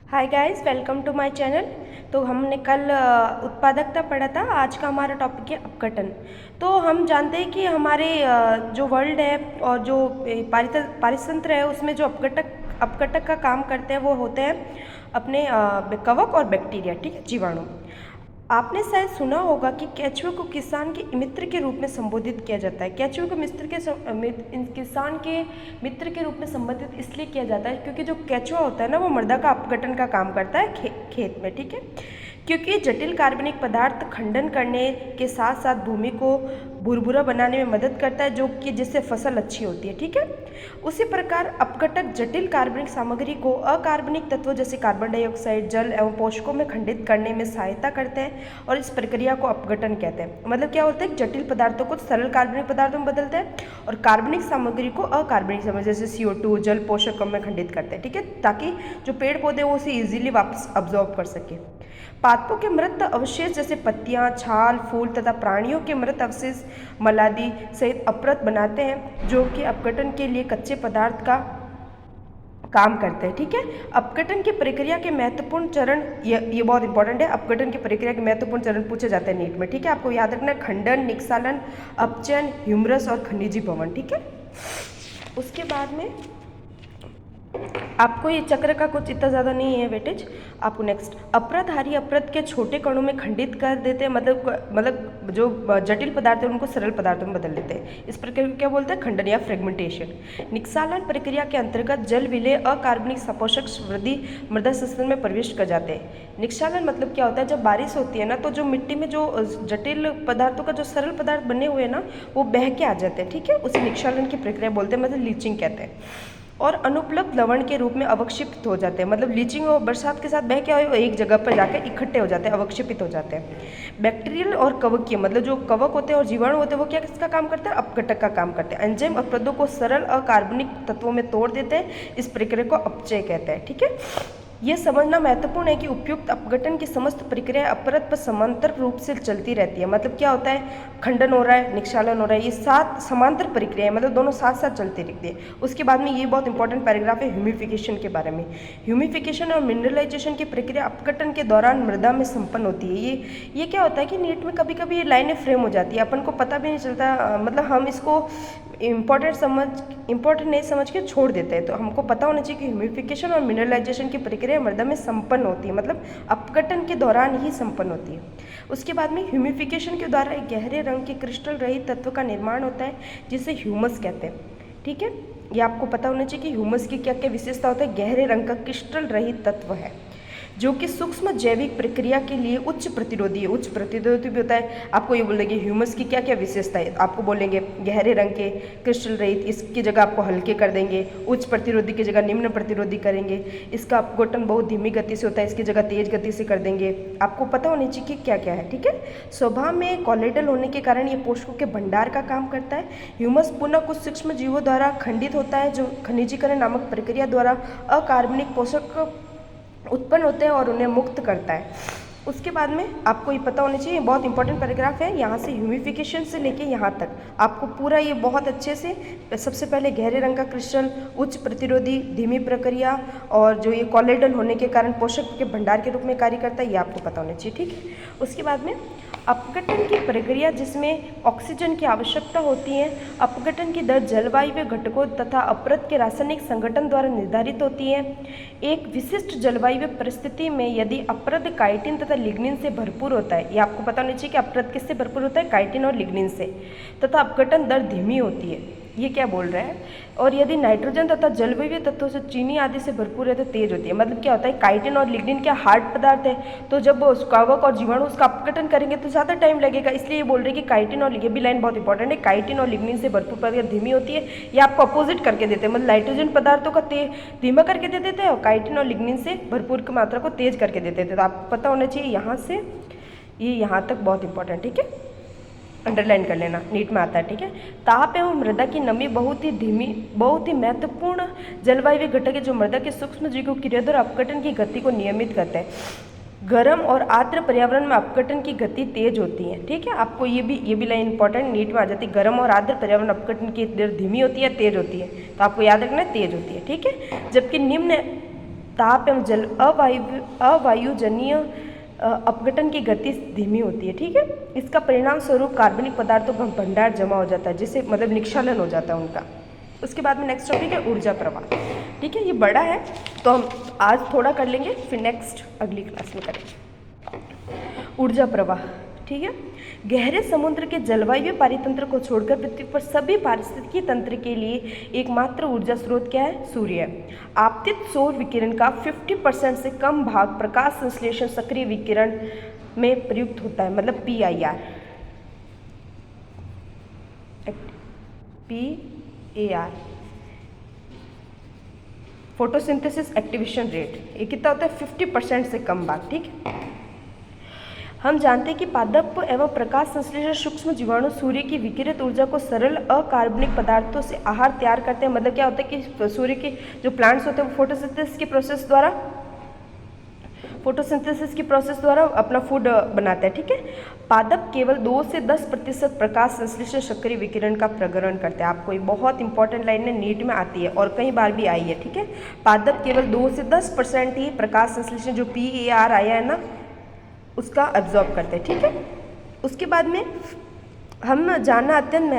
Hi guys, welcome to my channel. तो हमने कल उत्पादकता पढ़ा था। आज का हमारा टॉपिक है अपघटन। तो हम जानते हैं कि हमारे जो वर्ल्ड है और जो पारितंत्र है उसमें जो अपघटक का काम करते हैं वो होते हैं अपने कवक और बैक्टीरिया, ठीक है, जीवाणु। आपने शायद सुना होगा कि केंचुए को किसान के मित्र के रूप में संबोधित किया जाता है। केंचुए को किसान के मित्र के रूप में संबोधित इसलिए किया जाता है क्योंकि जो केंचुआ होता है ना, वो मृदा का अपघटन का काम करता है खेत में, ठीक है। क्योंकि जटिल कार्बनिक पदार्थ खंडन करने के साथ साथ भूमि को भुरभुरा बनाने में मदद करता है, जो कि जिससे फसल अच्छी होती है, ठीक है। उसी प्रकार अपघटक जटिल कार्बनिक सामग्री को अकार्बनिक तत्वों जैसे कार्बन डाइऑक्साइड, जल एवं पोषकों में खंडित करने में सहायता करते हैं और इस प्रक्रिया को अपघटन कहते हैं। मतलब क्या होता है, जटिल पदार्थों को सरल कार्बनिक पदार्थों में बदलते हैं और कार्बनिक सामग्री को अकार्बनिक सामग्री जैसे CO2, जल, पोषकों में खंडित करते हैं, ठीक है, ताकि जो पेड़ पौधे वो उसे इजीली वापस अब्जॉर्ब कर सके। पादपों के मृत अवशेष जैसे पत्तियां, छाल, फूल तथा प्राणियों के मृत अवशेष मलादि सहित अपरत बनाते हैं, जो कि अपघटन के लिए कच्चे पदार्थ का काम करते हैं, ठीक है। अपघटन की प्रक्रिया के महत्वपूर्ण चरण, ये बहुत इंपॉर्टेंट है। अपघटन की प्रक्रिया के महत्वपूर्ण चरण पूछे जाते हैं नीट में, ठीक है। आपको याद रखना है खंडन, निक्षालन, अपचयन, ह्यूमरस और खनिजीभवन, ठीक है। उसके बाद में आपको ये चक्र का कुछ इतना ज़्यादा नहीं है वेटेज। आपको नेक्स्ट अपराधारी अपरत के छोटे कणों में खंडित कर देते हैं, मतलब जो जटिल पदार्थ है उनको सरल पदार्थों में बदल देते हैं। इस प्रक्रिया को क्या बोलते हैं, खंडन या फ्रेगमेंटेशन। निक्षालन प्रक्रिया के अंतर्गत जल विलेय अकार्बनिक सपोषक वृद्धि मृदा संस्करण में प्रवेश कर जाते हैं। निक्षालन मतलब क्या होता है, जब बारिश होती है ना, तो जो मिट्टी में जो जटिल पदार्थों का जो सरल पदार्थ बने हुए हैं ना, वो बह के आ जाते हैं, ठीक है। उसे निक्षालन की प्रक्रिया बोलते हैं, मतलब लीचिंग कहते हैं। और अनुपलब्ध लवण के रूप में अवक्षेपित हो जाते हैं, मतलब लीचिंग और बरसात के साथ बह के आए एक जगह पर जाकर इकट्ठे हो जाते हैं, अवक्षेपित हो जाते हैं। बैक्टीरियल और कवकीय, मतलब जो कवक होते हैं और जीवाणु होते हैं, वो क्या किसका काम करते हैं, अपघटक का काम करते हैं। एंजाइम अपरदों को सरल अकार्बनिक तत्वों में तोड़ देते हैं, इस प्रक्रिया को अपचय कहते हैं, ठीक है। यह समझना महत्वपूर्ण है कि उपयुक्त अपघटन की समस्त प्रक्रिया अपरत पर समांतर रूप से चलती रहती है। मतलब क्या होता है, खंडन हो रहा है, निक्षालन हो रहा है, ये साथ समांतर प्रक्रिया है, मतलब दोनों साथ साथ चलती रहती है। उसके बाद में ये बहुत इंपॉर्टेंट पैराग्राफ है ह्यूमिफिकेशन के बारे में। ह्यूमिफिकेशन और मिनरलाइजेशन की प्रक्रिया अपघटन के दौरान मृदा में संपन्न होती है। ये क्या होता है कि नीट में कभी कभी ये लाइनें फ्रेम हो जाती है, अपन को पता भी नहीं चलता, मतलब हम इसको इम्पोर्टेंट नहीं समझ के छोड़ देते हैं। तो हमको पता होना चाहिए कि ह्यूमिफिकेशन और मिनरलाइजेशन की प्रक्रिया मृदा में संपन्न होती है, मतलब अपघटन के दौरान ही संपन्न होती है। उसके बाद में ह्यूमिफिकेशन के द्वारा एक गहरे रंग के क्रिस्टल रहित तत्व का निर्माण होता है, जिसे ह्यूमस कहते हैं, ठीक है। ये आपको पता होना चाहिए कि ह्यूमस की क्या क्या विशेषता होता है। गहरे रंग का क्रिस्टल रहित तत्व है जो कि सूक्ष्म जैविक प्रक्रिया के लिए उच्च प्रतिरोधी है। उच्च प्रतिरोधी भी होता है। आपको ये बोलेंगे ह्यूमस की क्या क्या विशेषता है, आपको बोलेंगे गहरे रंग के क्रिस्टल रहित, इसकी जगह आपको हल्के कर देंगे, उच्च प्रतिरोधी की जगह निम्न प्रतिरोधी करेंगे, इसका अपघटन बहुत धीमी गति से होता है, इसकी जगह तेज गति से कर देंगे। आपको पता होनी चाहिए कि क्या क्या है, ठीक है। स्वभाव में कॉलेडल होने के कारण ये पोषकों के भंडार का काम करता है। ह्यूमस पुनः कुछ सूक्ष्म जीवों द्वारा खंडित होता है, जो खनिजीकरण नामक प्रक्रिया द्वारा अकार्बनिक पोषक उत्पन्न होते हैं और उन्हें मुक्त करता है। उसके बाद में आपको ये पता होना चाहिए, बहुत इंपॉर्टेंट पैराग्राफ है, यहाँ से ह्यूमिफिकेशन से लेके यहाँ तक आपको पूरा ये बहुत अच्छे से, सबसे पहले गहरे रंग का क्रिस्टल, उच्च प्रतिरोधी, धीमी प्रक्रिया, और जो ये कॉलेडल होने के कारण पोषक के भंडार के रूप में कार्य करता है, ये आपको पता होना चाहिए, ठीक है। उसके बाद में अपघटन की प्रक्रिया जिसमें ऑक्सीजन की आवश्यकता होती है। अपघटन की दर जलवायु घटकों तथा अपरत के रासायनिक संगठन द्वारा निर्धारित होती है। एक विशिष्ट जलवायु परिस्थिति में यदि अपरत काइटिन तथा लिग्निन से भरपूर होता है, ये आपको पता होना चाहिए कि अपरत किससे भरपूर होता है, काइटिन और लिग्निन से, तथा अपघटन दर धीमी होती है। ये क्या बोल रहा है, और यदि नाइट्रोजन तथा जलवायु तत्वों से चीनी आदि से भरपूर है तो तेज होती है। मतलब क्या होता है, काइटिन और लिग्निन क्या हार्ड पदार्थ है, तो जब कवक और जीवाणु उसका अपघटन करेंगे तो ज़्यादा टाइम लगेगा, इसलिए ये बोल रहे हैं कि काइटिन और, ये भी लाइन बहुत इंपॉर्टेंट है, काइटिन और लिग्निन से भरपूर प्रक्रिया धीमी होती है। ये आपको अपोजिट करके देते हैं, मतलब नाइट्रोजन पदार्थों का धीमा करके दे देते हैं और काइटिन और लिग्निन से भरपूर की मात्रा को तेज करके देते थे। तो आपको पता होना चाहिए यहाँ से ये यहाँ तक बहुत इंपॉर्टेंट, ठीक है, अंडरलाइन कर लेना, नीट में आता है, ठीक है। ताप एवं मृदा की नमी बहुत ही महत्वपूर्ण जलवायु घटक है, जो मृदा के सूक्ष्म जीवों की क्रिया और अपघटन की गति को नियमित करते हैं। गर्म और आर्द्र पर्यावरण में अपघटन की गति तेज होती है, ठीक है। आपको ये भी लाइन इंपॉर्टेंट नीट में आ जाती है, गर्म और आर्द्र पर्यावरण अपघटन की दर धीमी होती है, तेज होती है, तो आपको याद रखना है तेज होती है, ठीक है। जबकि निम्न ताप एवं जल अवायुजनीय अपघटन की गति धीमी होती है। ठीक है, इसका परिणाम स्वरूप कार्बनिक पदार्थों का भंडार जमा हो जाता है, जिससे मतलब निक्षालन हो जाता है उनका। उसके बाद में नेक्स्ट टॉपिक है ऊर्जा प्रवाह। ठीक है, ये बड़ा है तो हम आज थोड़ा कर लेंगे, फिर नेक्स्ट अगली क्लास में करेंगे। ऊर्जा प्रवाह, ठीक है, गहरे समुद्र के जलवायु पारितंत्र को छोड़कर पृथ्वी पर सभी पारिस्थितिकी तंत्र के लिए एकमात्र ऊर्जा स्रोत क्या है? सूर्य है। आपतित सौर विकिरण का 50% से कम भाग प्रकाश संश्लेषण सक्रिय विकिरण में प्रयुक्त होता है, मतलब PIR, फोटोसिंथेसिस एक्टिवेशन रेट, ये कितना होता है? 50% से कम भाग। ठीक है, हम जानते हैं कि पादप एवं प्रकाश संश्लेषण सूक्ष्म जीवाणु सूर्य की विकिरित ऊर्जा को सरल अकार्बनिक पदार्थों से आहार तैयार करते हैं। मतलब क्या होता है कि सूर्य के जो प्लांट्स होते हैं वो फोटोसिंथेसिस की प्रोसेस द्वारा अपना फूड बनाते हैं। ठीक है, पादप केवल 2 से 10% प्रकाश संश्लेषण सक्रिय विकिरण का प्रग्रहण करते हैं। आपको ये बहुत इंपॉर्टेंट लाइन है, नीट में आती है और कई बार भी आई है। ठीक है, पादप केवल 2 से 10% ही प्रकाश संश्लेषण जो PAR आया है ना उसका एब्जॉर्ब करते हैं। ठीक है, उसके बाद में हम जानना अत्यंत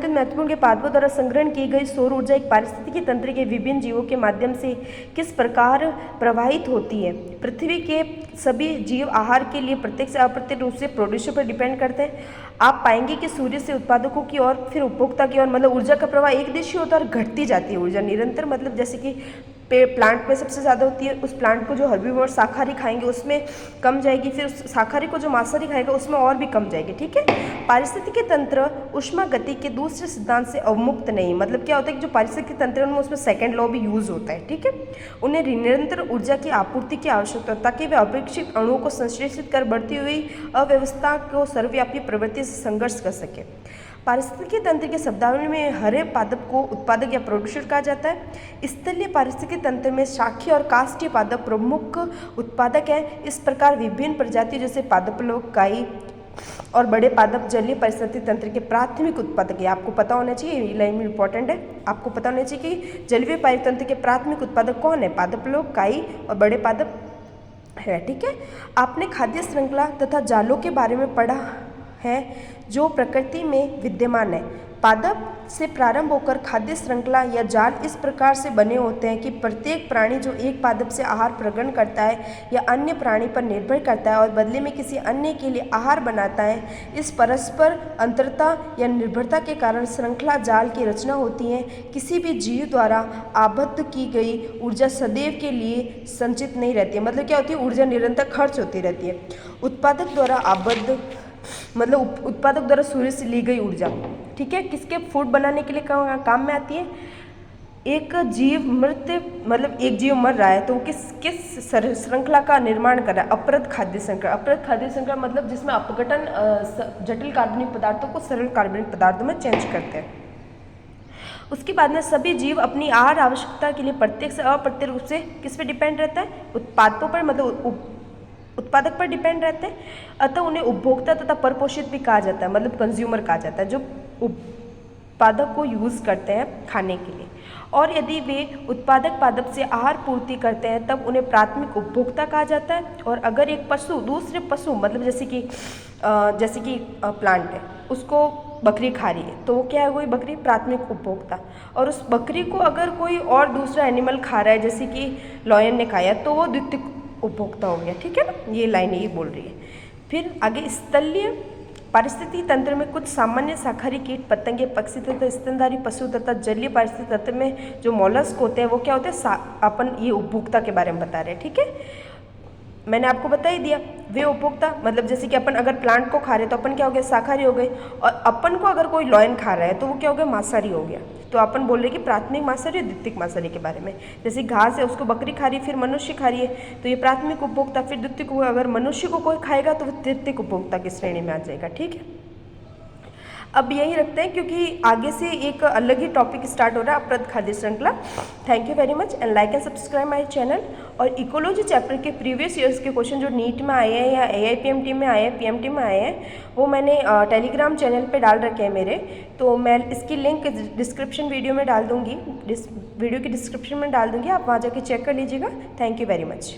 महत्वपूर्ण के पादपों द्वारा संग्रहण की गई सौर ऊर्जा एक पारिस्थितिकी तंत्र के विभिन्न जीवों के माध्यम से किस प्रकार प्रवाहित होती है। पृथ्वी के सभी जीव आहार के लिए प्रत्यक्ष या अप्रत्यक्ष रूप से प्रोड्यूसर पर डिपेंड करते हैं। आप पाएंगे कि सूर्य से उत्पादकों की ओर फिर उपभोक्ता की ओर मतलब ऊर्जा का प्रवाह एक दिशा होता है और घटती जाती है ऊर्जा निरंतर। मतलब जैसे कि प्लांट में सबसे ज़्यादा होती है, उस प्लांट को जो हर्बीवोर शाकाहारी खाएंगे उसमें कम जाएगी, फिर उस शाकाहारी को जो मांसाहारी खाएगा उसमें और भी कम जाएगी। ठीक है, पारिस्थितिकी तंत्र ऊष्मा गति के दूसरे सिद्धांत से अवमुक्त नहीं। मतलब क्या होता है कि जो पारिस्थितिकी तंत्र है उनमें उसमें सेकंड लॉ भी यूज होता है। ठीक है, उन्हें निरंतर ऊर्जा की आपूर्ति की आवश्यकता है ताकि वे अपेक्षित अणुओं को संश्लेषित कर बढ़ती हुई अव्यवस्था को सर्वव्यापी प्रवृत्ति से संघर्ष कर सके। पारिस्थितिकी तंत्र के शब्दावली में हरे पादप को उत्पादक या प्रोड्यूसर कहा जाता है। स्थलीय पारिस्थितिकी तंत्र में शाखीय और काष्ठीय पादप प्रमुख उत्पादक हैं। इस प्रकार विभिन्न प्रजातियों जैसे पादपलोक, काई और बड़े पादप जलीय पारिस्थितिकी तंत्र के प्राथमिक उत्पादक है। आपको पता होना चाहिए, ये लाइन में इंपॉर्टेंट है, आपको पता होना चाहिए कि जलीय पारितंत्र के प्राथमिक उत्पादक कौन है? पादपलोक, काई और बड़े पादप है। ठीक है, आपने खाद्य श्रृंखला तथा जालों के बारे में पढ़ा है जो प्रकृति में विद्यमान है। पादप से प्रारंभ होकर खाद्य श्रृंखला या जाल इस प्रकार से बने होते हैं कि प्रत्येक प्राणी जो एक पादप से आहार प्रग्रहण करता है या अन्य प्राणी पर निर्भर करता है और बदले में किसी अन्य के लिए आहार बनाता है, इस परस्पर अंतरता या निर्भरता के कारण श्रृंखला जाल की रचना होती है। किसी भी जीव द्वारा आबद्ध की गई ऊर्जा सदैव के लिए संचित नहीं रहती है। मतलब क्या होती है? ऊर्जा निरंतर खर्च होती रहती है। उत्पादक द्वारा आबद्ध मतलब उत्पादक द्वारा सूर्य से ली गई ऊर्जा, ठीक है, किसके फूड बनाने के लिए काम में आती है? एक जीव मर रहा है तो वो किस श्रृंखला का निर्माण कर रहा है? अपरद खाद्य श्रृंखला। अपरद खाद्य श्रृंखला मतलब जिसमें अपघटन जटिल कार्बनिक पदार्थों को सरल कार्बनिक पदार्थों में चेंज करते हैं। उसके बाद में सभी जीव अपनी आहार आवश्यकता के लिए प्रत्यक्ष से अप्रत्यक्ष रूप से किस पे डिपेंड रहता है? उत्पादकों पर, मतलब उत्पादक पर डिपेंड रहते हैं। अतः उन्हें उपभोक्ता तथा परपोषित भी कहा जाता है, मतलब कंज्यूमर कहा जाता है, जो उत्पादक को यूज़ करते हैं खाने के लिए। और यदि वे उत्पादक पादप से आहार पूर्ति करते हैं तब उन्हें प्राथमिक उपभोक्ता कहा जाता है। और अगर एक पशु दूसरे पशु मतलब जैसे कि प्लांट है, उसको बकरी खा रही है तो वो क्या है? वही बकरी प्राथमिक उपभोक्ता। और उस बकरी को अगर कोई और दूसरा एनिमल खा रहा है, जैसे कि लॉयन ने खाया, तो वो द्वितीयक उपभोक्ता हो गया। ठीक है ना, ये लाइन यही बोल रही है। फिर आगे स्थलीय पारिस्थितिकी तंत्र में कुछ सामान्य शाकाहारी कीट पतंगे, पक्षी तथा स्तनधारी पशु तथा जलीय पारिस्थितिकी तंत्र में जो मॉलस्क होते हैं वो क्या होते हैं? अपन ये उपभोक्ता के बारे में बता रहे हैं। ठीक है, मैंने आपको बता ही दिया। वे उपभोक्ता मतलब जैसे कि अपन अगर प्लांट को खा रहे हैं तो अपन क्या हो गए? शाकाहारी हो गए। और अपन को अगर कोई लॉयन खा रहा है तो वो क्या हो गया? मांसाहारी हो गया। तो अपन बोल रहे हैं कि प्राथमिक मांसाहारी और द्वितीयक मांसाहारी के बारे में। जैसे घास है, उसको बकरी खा रही है, फिर मनुष्य खा रही है, तो ये प्राथमिक उपभोक्ता। फिर द्वितीयक, अगर मनुष्य को कोई खाएगा तो वो तृतीयक उपभोक्ता की श्रेणी में आ जाएगा। ठीक है, अब यही रखते हैं क्योंकि आगे से एक अलग ही टॉपिक स्टार्ट हो रहा है, अपराध खाद्य श्रृंखला। Thank you very much and like and subscribe my channel. और इकोलॉजी चैप्टर के प्रीवियस ईयर्स के क्वेश्चन जो नीट में आए हैं या AIPMT में आए हैं, PMT में आए हैं, वो मैंने टेलीग्राम चैनल पे डाल रखे हैं मेरे। तो मैं इसकी लिंक डिस्क्रिप्शन वीडियो में डाल दूँगी, वीडियो की डिस्क्रिप्शन में डाल दूँगी, आप वहाँ जाके चेक कर लीजिएगा। Thank you very much.